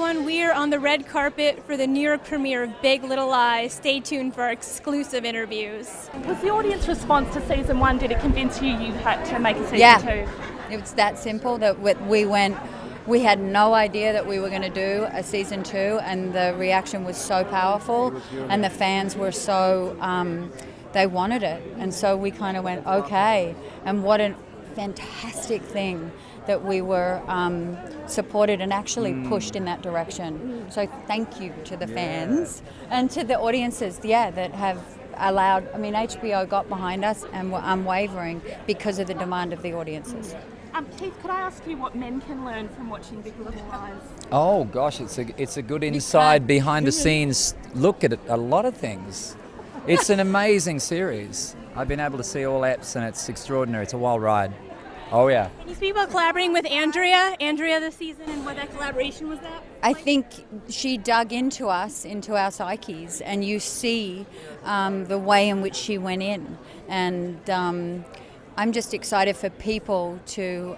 everyone. We are on the red carpet for the New York premiere of Big Little Lies. Stay tuned for our exclusive interviews. Was the audience response to season 1, did it convince you had to make a season 2? Yeah, it was that simple that we had no idea that we were going to do a season 2, and the reaction was so powerful and the fans were so, they wanted it. And so we kind of went, okay, and what a fantastic thing that we were supported and actually pushed in that direction. So thank you to the fans and to the audiences, that have allowed, HBO got behind us and were unwavering because of the demand of the audiences. Keith, could I ask you what men can learn from watching Big Little Lies? Oh gosh, it's a good inside behind the scenes look at a lot of things. It's an amazing series. I've been able to see all eps and it's extraordinary. It's a wild ride. Oh yeah. Can you speak about collaborating with Andrea this season, and what that collaboration was that? I think she dug into us, into our psyches, and you see the way in which she went in. And I'm just excited for people to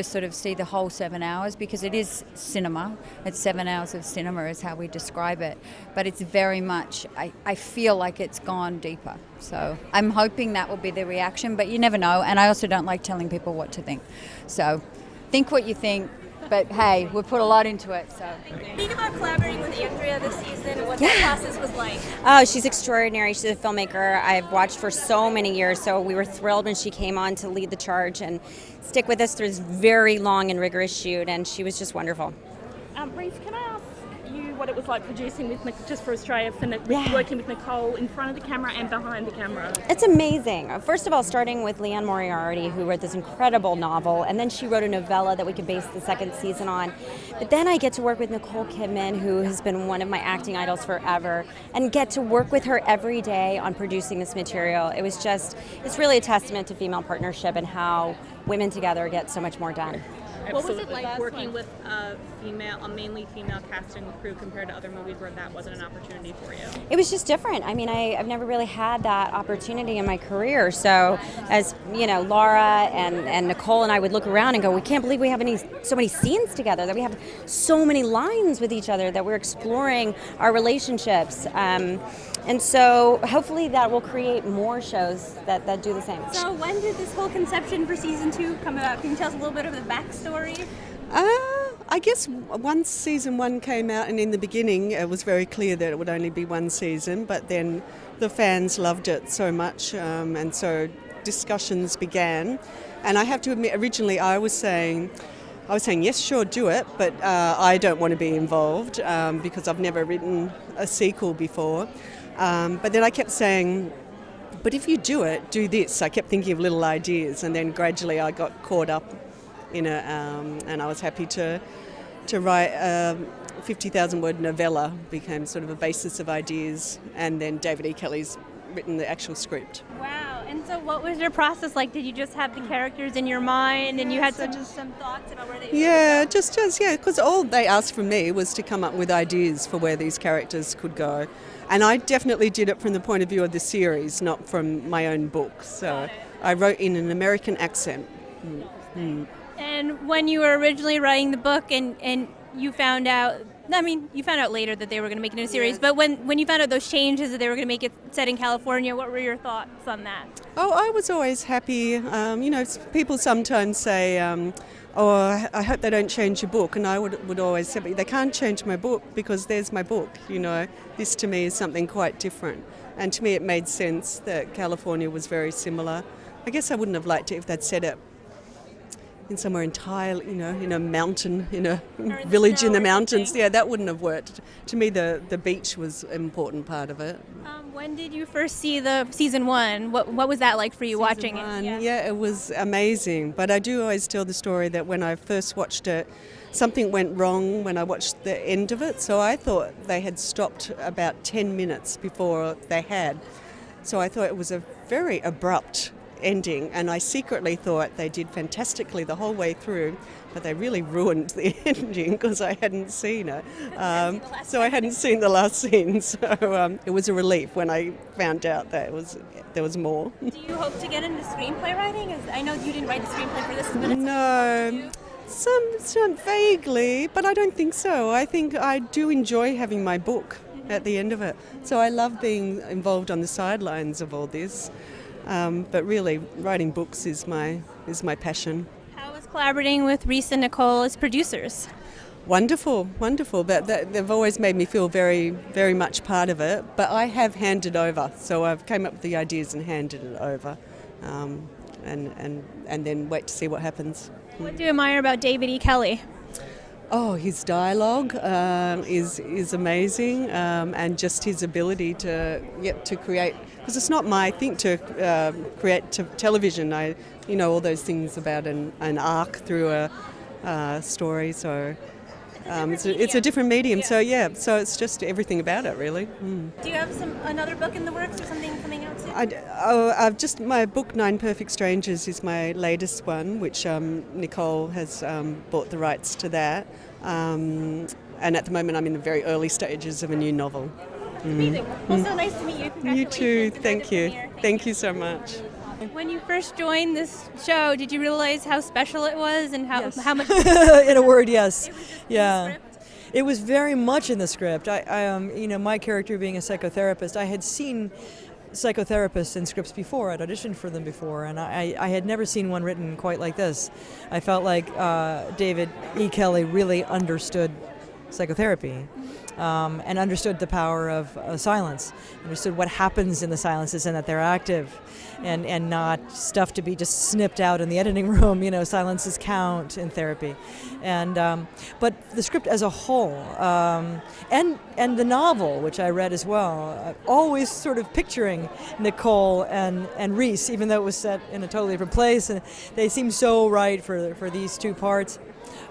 sort of see the whole 7 hours, because it is cinema. It's 7 hours of cinema is how we describe it. But it's very much, I feel like it's gone deeper. So I'm hoping that will be the reaction, but you never know. And I also don't like telling people what to think. So think what you think. But hey, we put a lot into it. So Speak about collaborating with Andrea this season and what that process was like. Oh, she's extraordinary. She's a filmmaker I've watched for so many years. So we were thrilled when she came on to lead the charge and stick with us through this very long and rigorous shoot. And she was just wonderful. Reese, can I ask you what it was like producing with just for Australia, working with Nicole in front of the camera and behind the camera? It's amazing. First of all, starting with Leanne Moriarty, who wrote this incredible novel, and then she wrote a novella that we could base the second season on. But then I get to work with Nicole Kidman, who has been one of my acting idols forever, and get to work with her every day on producing this material. It's really a testament to female partnership and how women together get so much more done. What was it like working with a mainly female cast and crew compared to other movies where that wasn't an opportunity for you? It was just different. I've never really had that opportunity in my career. So as you know, Laura and Nicole and I would look around and go, we can't believe we have so many scenes together, that we have so many lines with each other, that we're exploring our relationships. And so hopefully that will create more shows that do the same. So when did this whole conception for season 2 come about? Can you tell us a little bit of the backstory? I guess once season 1 came out, and in the beginning it was very clear that it would only be one season, but then the fans loved it so much, and so discussions began. And I have to admit, originally I was saying, yes, sure, do it, but I don't want to be involved because I've never written a sequel before. But then I kept saying, but if you do it, do this. I kept thinking of little ideas, and then gradually I got caught up in it, and I was happy to write a 50,000 word novella, became sort of a basis of ideas, and then David E. Kelly's written the actual script. Wow. And so what was your process like? Did you just have the characters in your mind and you had some thoughts about where they were? Because all they asked from me was to come up with ideas for where these characters could go. And I definitely did it from the point of view of the series, not from my own book. So I wrote in an American accent. And when you were originally writing the book and you found out, you found out later that they were going to make it into a series, but when you found out those changes, that they were going to make it set in California, what were your thoughts on that? Oh, I was always happy. People sometimes say, I hope they don't change your book. And I would always say, they can't change my book because there's my book. This to me is something quite different. And to me it made sense that California was very similar. I guess I wouldn't have liked it if they'd set it in somewhere entirely, in a mountain, in a village in the mountains. Yeah, that wouldn't have worked. To me, the beach was an important part of it. When did you first see the season 1? What was that like for you watching it? Yeah, it was amazing. But I do always tell the story that when I first watched it, something went wrong when I watched the end of it. So I thought they had stopped about 10 minutes before they had. So I thought it was a very abrupt ending, and I secretly thought they did fantastically the whole way through, but they really ruined the ending because I hadn't seen it. So I hadn't seen the last scene, so it was a relief when I found out that there was more. Do you hope to get into screenplay writing? I know you didn't write the screenplay for this. No. Some vaguely, but I don't think so. I think I do enjoy having my book at the end of it. So I love being involved on the sidelines of all this. But really, writing books is my passion. How was collaborating with Reese and Nicole as producers? Wonderful, wonderful. They've always made me feel very, very much part of it. But I have handed over, so I've came up with the ideas and handed it over, and then wait to see what happens. What do you admire about David E. Kelley? Oh, his dialogue is amazing, and just his ability to create. Because it's not my thing to create television. All those things about an arc through a story. So it's a different medium. Yeah. So it's just everything about it, really. Do you have another book in the works or something coming out soon? My book 9 Perfect Strangers is my latest one, which Nicole has bought the rights to that. And at the moment I'm in the very early stages of a new novel. Amazing. Well, so nice to meet you. You Congratulations. too. It's Thank you. premiere. Thank you so much. When you first joined this show, did you realize how special it was and how much In a word, yes. it was just in the Yeah. script? It was very much in the script. My character being a psychotherapist, I had seen psychotherapists in scripts before. I'd auditioned for them before, and I had never seen one written quite like this. I felt like David E. Kelley really understood psychotherapy. And understood the power of silence, understood what happens in the silences and that they're active and not stuff to be just snipped out in the editing room. Silences count in therapy. And but the script as a whole, and the novel, which I read as well, always sort of picturing Nicole and Reese, even though it was set in a totally different place, and they seemed so right for these two parts.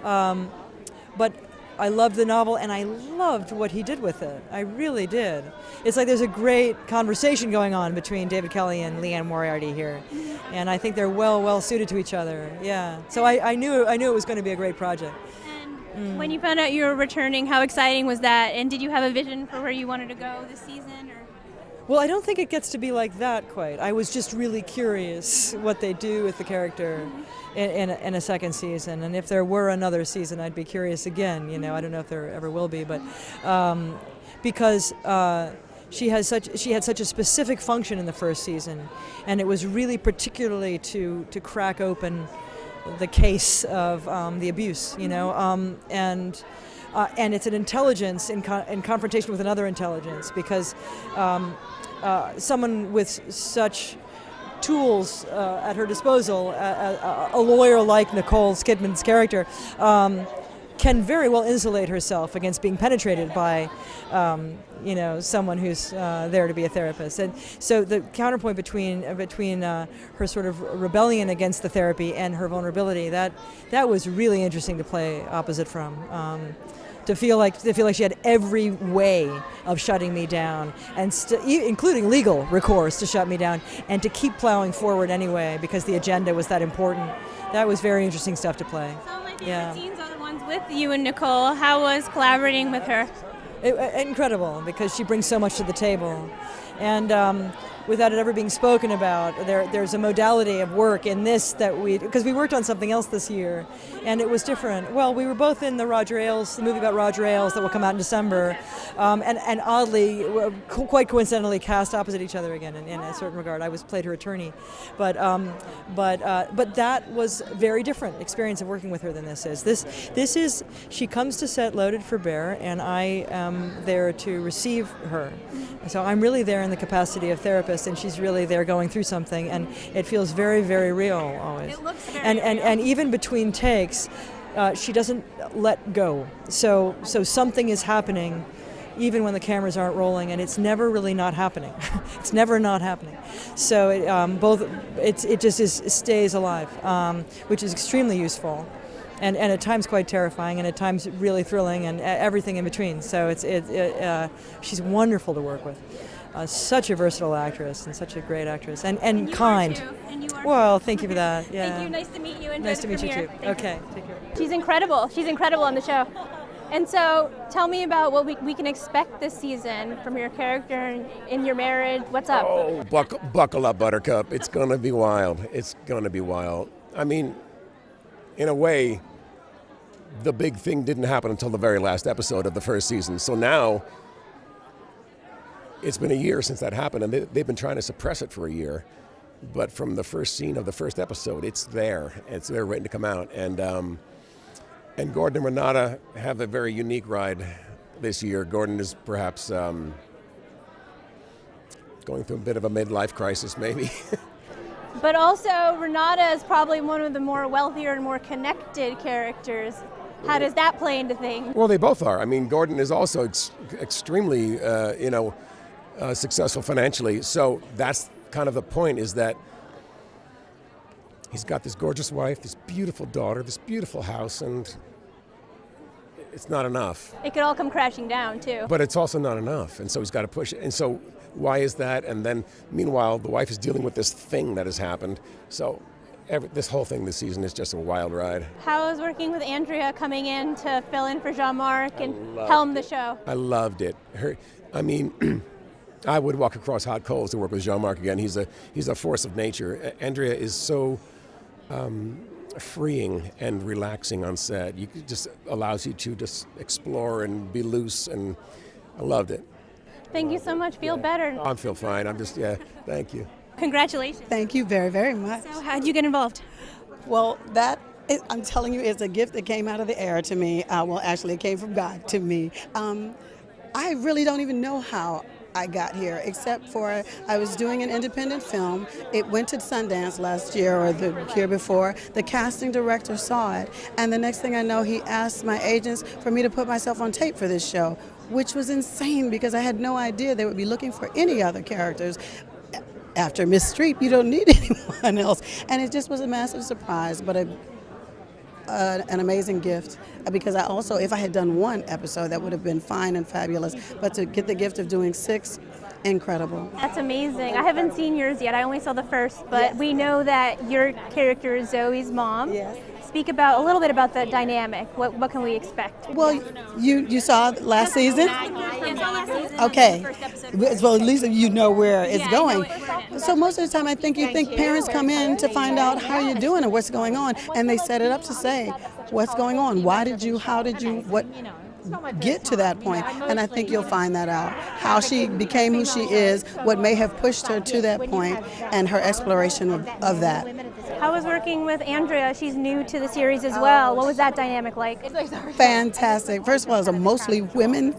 But I loved the novel, and I loved what he did with it. I really did. It's like there's a great conversation going on between David Kelley and Leanne Moriarty here, and I think they're well suited to each other. Yeah. So I knew it was going to be a great project. And when you found out you were returning, how exciting was that? And did you have a vision for where you wanted to go this season? Or? Well, I don't think it gets to be like that quite. I was just really curious what they do with the character in a second season, and if there were another season, I'd be curious again. I don't know if there ever will be, but because she had such a specific function in the first season, and it was really particularly to crack open the case of the abuse, and it's an intelligence in confrontation with another intelligence, because someone with such tools at her disposal, a lawyer like Nicole Kidman's character, can very well insulate herself against being penetrated by someone who's there to be a therapist. And so the counterpoint between her sort of rebellion against the therapy and her vulnerability, that was really interesting to play opposite from. To feel like she had every way of shutting me down, and including legal recourse to shut me down, and to keep plowing forward anyway because the agenda was that important. That was very interesting stuff to play. Some of my favorite scenes are the ones with you and Nicole. How was collaborating with her? Incredible, because she brings so much to the table, and without it ever being spoken about, there's a modality of work in this because we worked on something else this year, and it was different. Well, we were both in the movie about Roger Ailes that will come out in December, and oddly, quite coincidentally, cast opposite each other again in a certain regard. I played her attorney, but that was a very different experience of working with her than this is. This is, she comes to set loaded for bear, and I am there to receive her. So I'm really there in the capacity of therapist, and she's really there going through something, and it feels very, very real always. It looks very and real. even between takes, she doesn't let go. So something is happening, even when the cameras aren't rolling, and it's never really not happening. It's never not happening. So it just stays alive, which is extremely useful. And at times quite terrifying, and at times really thrilling, and everything in between. So she's wonderful to work with. Such a versatile actress, and such a great actress, and you kind. Are too. And you are Well, too. thank you for that. Yeah. Thank you. Nice to meet you. Enjoy Nice the to meet you premiere. too. Thank you. Okay, take care. She's incredible. She's incredible on the show. And so, tell me about what we can expect this season from your character in your marriage. What's up? Oh, buckle up, Buttercup. It's going to be wild. It's going to be wild. I mean, in a way, the big thing didn't happen until the very last episode of the first season. So now it's been a year since that happened, and they've been trying to suppress it for a year. But from the first scene of the first episode, it's there. It's there waiting to come out. And Gordon and Renata have a very unique ride this year. Gordon is perhaps going through a bit of a midlife crisis, maybe. But also, Renata is probably one of the more wealthier and more connected characters. How does that play into things? Well, they both are. I mean, Gordon is also extremely, successful financially. So that's kind of the point, is that he's got this gorgeous wife, this beautiful daughter, this beautiful house, and it's not enough. It could all come crashing down, too. But it's also not enough, and so he's got to push it. And so why is that? And then, meanwhile, the wife is dealing with this thing that has happened. So this whole thing this season is just a wild ride. How was working with Andrea coming in to fill in for Jean-Marc and helm the show? I loved it. I would walk across hot coals to work with Jean-Marc again. He's a force of nature. Andrea is so freeing and relaxing on set. Just allows you to just explore and be loose, and I loved it. Thank you so much. Feel better. I feel fine. Thank you. Congratulations. Thank you very, very much. So how did you get involved? Well, I'm telling you, it's a gift that came out of the air to me. Actually, it came from God to me. I really don't even know how I got here, except for I was doing an independent film. It went to Sundance last year or the year before. The casting director saw it, and the next thing I know, he asked my agents for me to put myself on tape for this show, which was insane because I had no idea they would be looking for any other characters. After Miss Streep, you don't need anyone else. And it just was a massive surprise, but an amazing gift, because I also, if I had done one episode, that would have been fine and fabulous, but to get the gift of doing 6, incredible. That's amazing. I haven't seen yours yet. I only saw the first, but we know that your character is Zoe's mom. Yes. Speak a little bit about the dynamic. What can we expect? Well, you saw last season? Yes, all last season. Okay. First episode. Well, at least you know where it's Yeah, going. I know where So most of the time, I think you think parents come in to find out how you're doing and what's going on, and they set it up to say, what's going on? How did you, what get to that point? And I think you'll find that out. How she became who she is, what may have pushed her to that point, and her exploration of that. How was working with Andrea? She's new to the series as well. What was that dynamic like? Fantastic. First of all, it's mostly women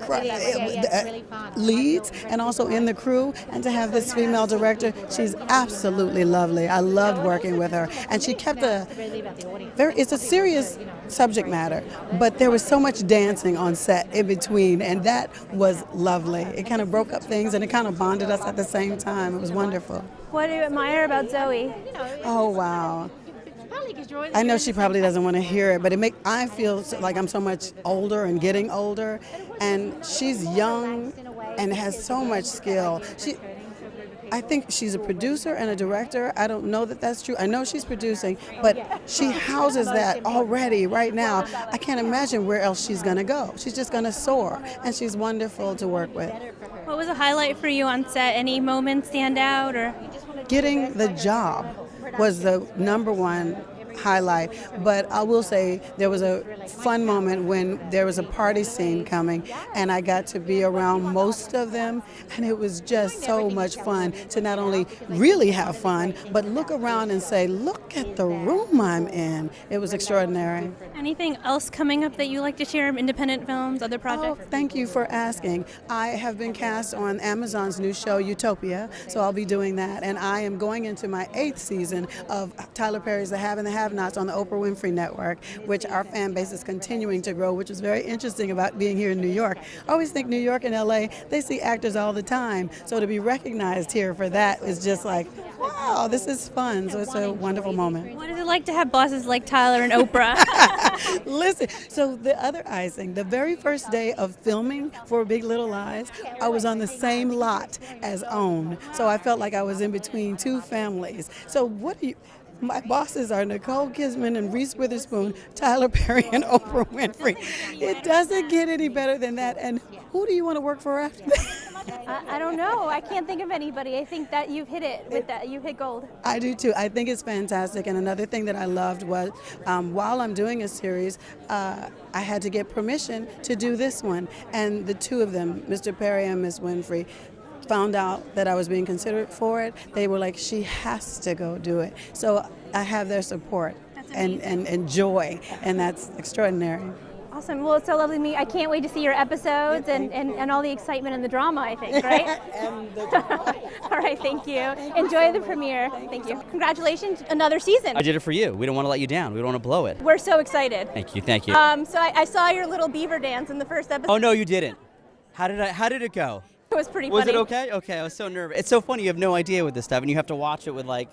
leads and also in the crew, and to have this female director, she's absolutely lovely. I loved working with her, and she kept it's a serious subject matter, but there was so much dancing on set in between, and that was lovely. It kind of broke up things, and it kind of bonded us at the same time. It was wonderful. What do you admire about Zoe? Oh, wow. I know she probably doesn't want to hear it, but I feel like I'm so much older and getting older, and she's young and has so much skill. I think she's a producer and a director. I don't know that that's true. I know she's producing, but she houses that already right now. I can't imagine where else she's going to go. She's just going to soar, and she's wonderful to work with. What was a highlight for you on set? Any moments stand out, or? Getting the job was the number one highlight, but I will say there was a fun moment when there was a party scene coming, and I got to be around most of them, and it was just so much fun to not only really have fun, but look around and say, look at the room I'm in. It was extraordinary. Anything else coming up that you like to share? Independent films, other projects? Oh, thank you for asking. I have been cast on Amazon's new show, Utopia, so I'll be doing that, and I am going into my 8th season of Tyler Perry's The Have and the Have-Nots on the Oprah Winfrey Network, which our fan base is continuing to grow, which is very interesting about being here in New York. I always think New York and LA, they see actors all the time, so to be recognized here for that is just like, wow, this is fun. So it's a wonderful moment. What is it like to have bosses like Tyler and Oprah? Listen, so the other icing, the very first day of filming for Big Little Lies, I was on the same lot as OWN, so I felt like I was in between two families. So my bosses are Nicole Kidman and Reese Witherspoon, Tyler Perry and Oprah Winfrey. It doesn't get any better than that. And who do you want to work for after that? I don't know. I can't think of anybody. I think that you've hit it with that. You hit gold. I do too. I think it's fantastic. And another thing that I loved was while I'm doing a series, I had to get permission to do this one. And the two of them, Mr. Perry and Miss Winfrey, found out that I was being considered for it. They were like, she has to go do it. So I have their support and joy, and that's extraordinary. Awesome. Well, it's so lovely to meet you. I can't wait to see your episodes and all the excitement and the drama, I think, right? And the All right, thank you. Enjoy the premiere. Thank you. Congratulations, another season. I did it for you. We don't want to let you down. We don't want to blow it. We're so excited. Thank you. Thank you. So I saw your little beaver dance in the first episode. Oh no, you didn't. How did it go? It was pretty Was funny. it okay? Okay, I was so nervous. It's so funny. You have no idea with this stuff, and you have to watch it with like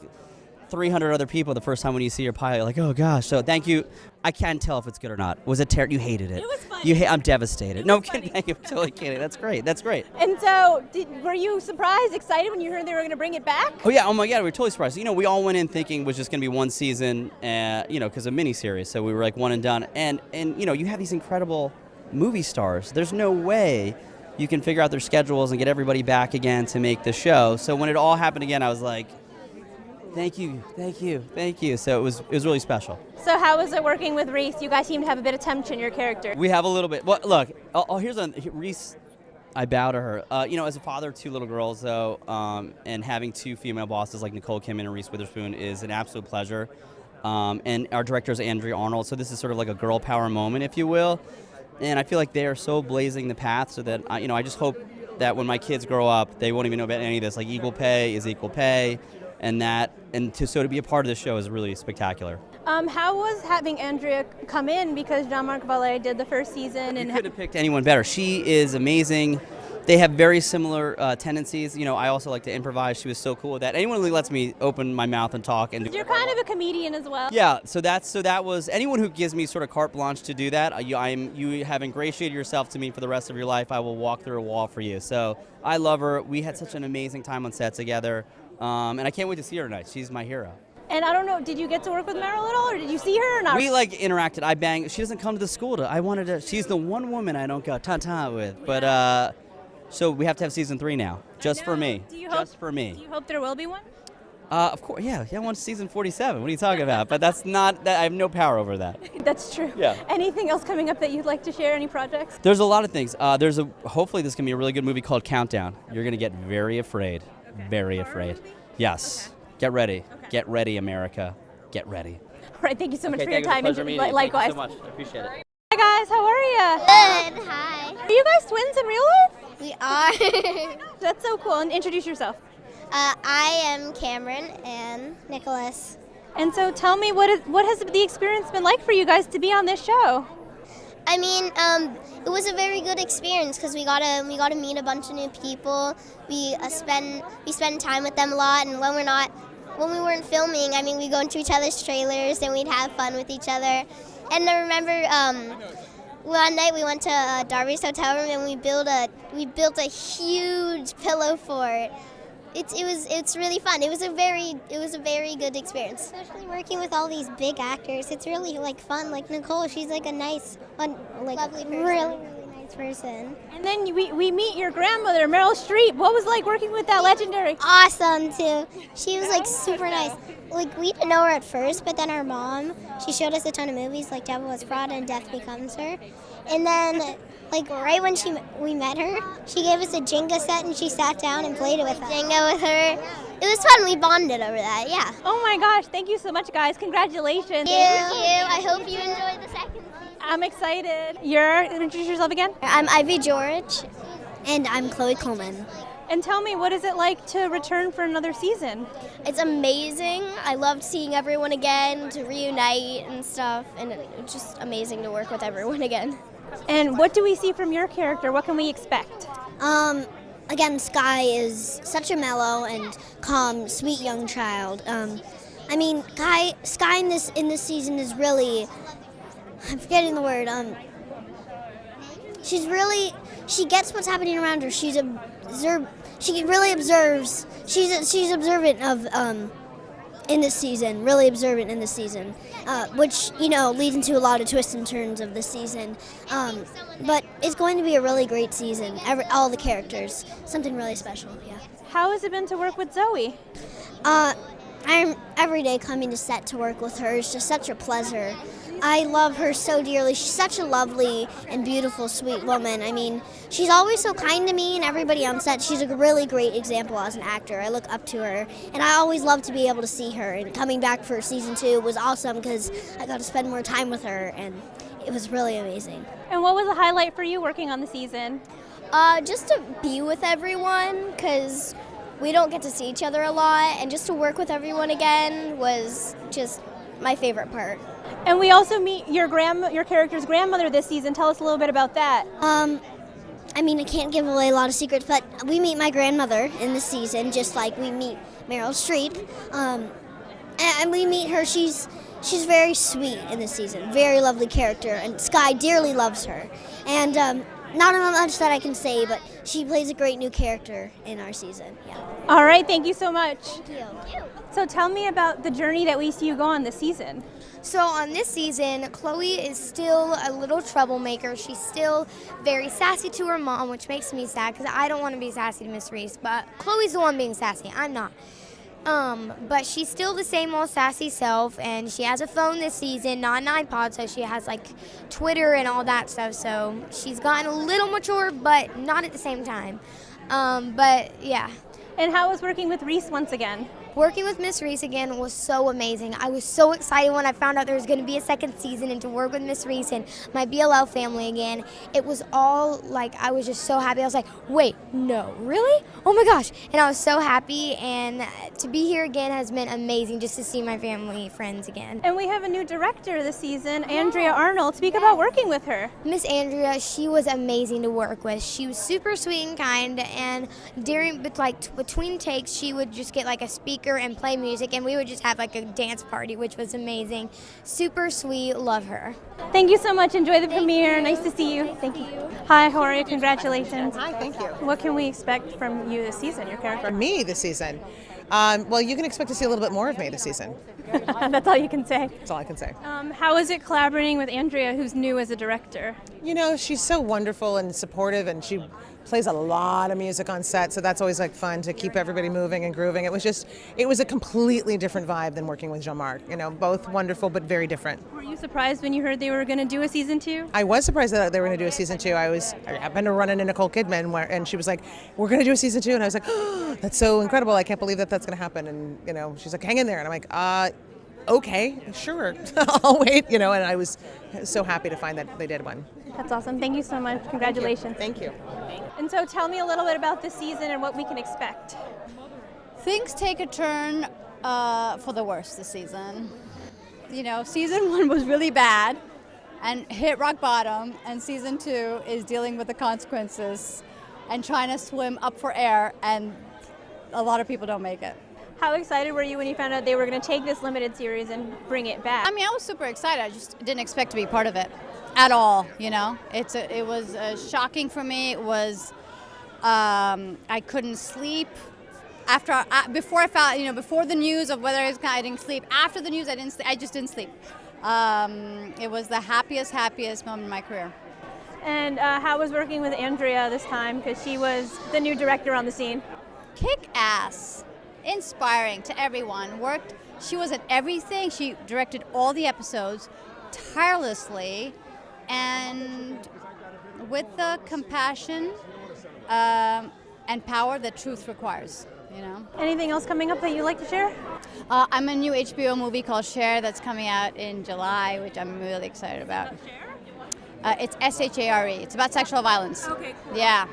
300 other people the first time when you see your pilot. Like, oh gosh. So thank you. I can't tell if it's good or not. Was it terrible? You hated it. It was funny. I'm devastated. No, I'm kidding. I'm totally kidding. That's great. That's great. And so, were you surprised, excited when you heard they were going to bring it back? Oh yeah. Oh my God. We were totally surprised. You know, we all went in thinking it was just going to be one season. Because of miniseries. So we were like one and done. And you have these incredible movie stars. There's no way you can figure out their schedules and get everybody back again to make the show. So when it all happened again, I was like, thank you. So it was really special. So how was it working with Reese? You guys seem to have a bit of tension, your character. We have a little bit. Well, look, Reese, I bow to her. As a father of two little girls, though, and having two female bosses like Nicole Kidman and Reese Witherspoon is an absolute pleasure. And our director is Andrea Arnold, so this is sort of like a girl power moment, if you will. And I feel like they are so blazing the path so that, I just hope that when my kids grow up, they won't even know about any of this. Like, equal pay is equal pay, to be a part of this show is really spectacular. How was having Andrea come in, because Jean-Marc Vallée did the first season? You could have picked anyone better. She is amazing. They have very similar tendencies. I also like to improvise. She was so cool with that. Anyone who lets me open my mouth and talk and You're kind of a comedian as well. Yeah, so that was anyone who gives me sort of carte blanche to do that. You have ingratiated yourself to me for the rest of your life. I will walk through a wall for you. So I love her. We had such an amazing time on set together, and I can't wait to see her tonight. She's my hero. And I don't know, did you get to work with Meryl at all, or did you see her or not? We interacted. I banged. She doesn't come to the school. She's the one woman I don't go ta-ta with. But so we have to have season 3 now, just for me. Just for me. Do you hope there will be one? Of course, yeah. I want season 47. What are you talking about? But that's not. I have no power over that. That's true. Yeah. Anything else coming up that you'd like to share? Any projects? There's a lot of things. Hopefully this can be a really good movie called Countdown. You're gonna get very afraid. Okay. Very afraid. Yes. Get ready. Okay. Get ready, America. Get ready. All right. Thank you so much for your time. Likewise. Thank you so much. I appreciate it. Hi guys. How are you? Good. Hi. Are you guys twins in real life? We are. That's so cool. And introduce yourself. I am Cameron and Nicholas. And so tell me, what has the experience been like for you guys to be on this show? I mean, it was a very good experience because we got to meet a bunch of new people. We spend time with them a lot, and when we weren't filming, I mean, we go into each other's trailers and we'd have fun with each other. And I remember one night we went to Darby's hotel room and we built a huge pillow fort. It's really fun. It was a very good experience. Especially working with all these big actors. It's really fun. Like Nicole, she's a nice, lovely person. Really nice person. And then we meet your grandmother, Meryl Streep. What was it like working with that legendary? Awesome too. She was super nice. We didn't know her at first, but then our mom, she showed us a ton of movies like Devil Wears Prada and Death Becomes Her. And then right when we met her, she gave us a Jenga set and she sat down and played it with us. Jenga with her. It was fun. We bonded over that, yeah. Oh my gosh, thank you so much, guys. Congratulations. Thank you. I hope you enjoyed the second season. I'm excited. Introduce yourself again. I'm Ivy George. And I'm Chloe Coleman. And tell me, what is it like to return for another season? It's amazing. I loved seeing everyone again, to reunite and stuff, and it's just amazing to work with everyone again. And what do we see from your character? What can we expect? Again, Sky is such a mellow and calm, sweet young child. Sky in this season is really, I'm forgetting the word. She gets what's happening around her. She really observes. She's observant of in this season, really observant in this season, which, leads into a lot of twists and turns of this season. But it's going to be a really great season, all the characters, something really special, yeah. How has it been to work with Zoe? I'm every day coming to set to work with her is just such a pleasure. I love her so dearly. She's such a lovely and beautiful, sweet woman. I mean, she's always so kind to me and everybody on set. She's a really great example as an actor. I look up to her, and I always love to be able to see her. And coming back for season 2 was awesome because I got to spend more time with her, and it was really amazing. And what was a highlight for you working on the season? Just to be with everyone, because we don't get to see each other a lot, and just to work with everyone again was just my favorite part. And we also meet your character's grandmother this season. Tell us a little bit about that. I mean, I can't give away a lot of secrets, but we meet my grandmother in this season, just like we meet Meryl Streep. And we meet her. She's very sweet in this season, very lovely character, and Sky dearly loves her. And not much that I can say, but she plays a great new character in our season. Yeah. All right, thank you so much. Thank you. So tell me about the journey that we see you go on this season. So on this season, Chloe is still a little troublemaker. She's still very sassy to her mom, which makes me sad because I don't want to be sassy to Miss Reese, but Chloe's the one being sassy. I'm not. But she's still the same old sassy self, and she has a phone this season, not an iPod, so she has like Twitter and all that stuff. So she's gotten a little mature, but not at the same time. But yeah. And how was working with Reese once again? Working with Miss Reese again was so amazing. I was so excited when I found out there was going to be a second season and to work with Miss Reese and my BLL family again. It was all like, I was just so happy. I was like, wait, no, really? Oh my gosh. And I was so happy, and to be here again has been amazing, just to see my family, friends again. And we have a new director this season, Andrea Arnold. Speak about working with her. Miss Andrea, she was amazing to work with. She was super sweet and kind, and between takes, she would just get like a speaker and play music, and we would just have like a dance party, which was amazing. Super sweet, love her. Thank you so much. Enjoy the premiere. Nice to see you. Thank you. Hi, how are you? Congratulations. Hi, thank you. What can we expect from you this season, your character? From me this season? Well, you can expect to see a little bit more of me this season. That's all you can say. That's all I can say. How is it collaborating with Andrea, who's new as a director? You know, she's so wonderful and supportive, and she plays a lot of music on set, so that's always like fun to keep everybody moving and grooving. It was a completely different vibe than working with Jean-Marc. You know, both wonderful but very different. Were you surprised when you heard they were going to do a season 2? I was surprised that they were going to do a season 2. I happened to run into Nicole Kidman, and she was like, "We're going to do a season 2," and I was like, "Oh, that's so incredible! I can't believe that's going to happen." And you know, she's like, "Hang in there," and I'm like, "Okay, sure, I'll wait." You know, and I was so happy to find that they did one. That's awesome. Thank you so much. Congratulations. Thank you. And so tell me a little bit about this season and what we can expect. Things take a turn for the worse this season. You know, season 1 was really bad and hit rock bottom, and season 2 is dealing with the consequences and trying to swim up for air, and a lot of people don't make it. How excited were you when you found out they were going to take this limited series and bring it back? I mean, I was super excited. I just didn't expect to be part of it at all, you know. It was shocking for me. It was, I couldn't sleep. Before I found, before the news of whether I didn't sleep. After the news, I just didn't sleep. It was the happiest moment in my career. And how was working with Andrea this time? Because she was the new director on the scene. Kick ass. Inspiring to everyone. She was at everything. She directed all the episodes tirelessly and with the compassion and power that truth requires, you know. Anything else coming up that you'd like to share? I'm a new HBO movie called Share that's coming out in July, which I'm really excited about. It's SHARE. It's about sexual violence. Okay, cool. Yeah.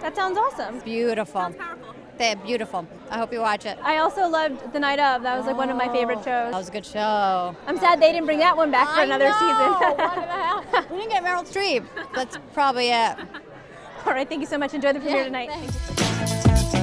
That sounds awesome. Beautiful. Sounds powerful. They're beautiful. I hope you watch it. I also loved The Night Of. That was like one of my favorite shows. That was a good show. I'm sad they didn't bring that one back for another season. What the hell? We didn't get Meryl Streep. That's probably it. All right, thank you so much. Enjoy the premiere tonight. Thanks.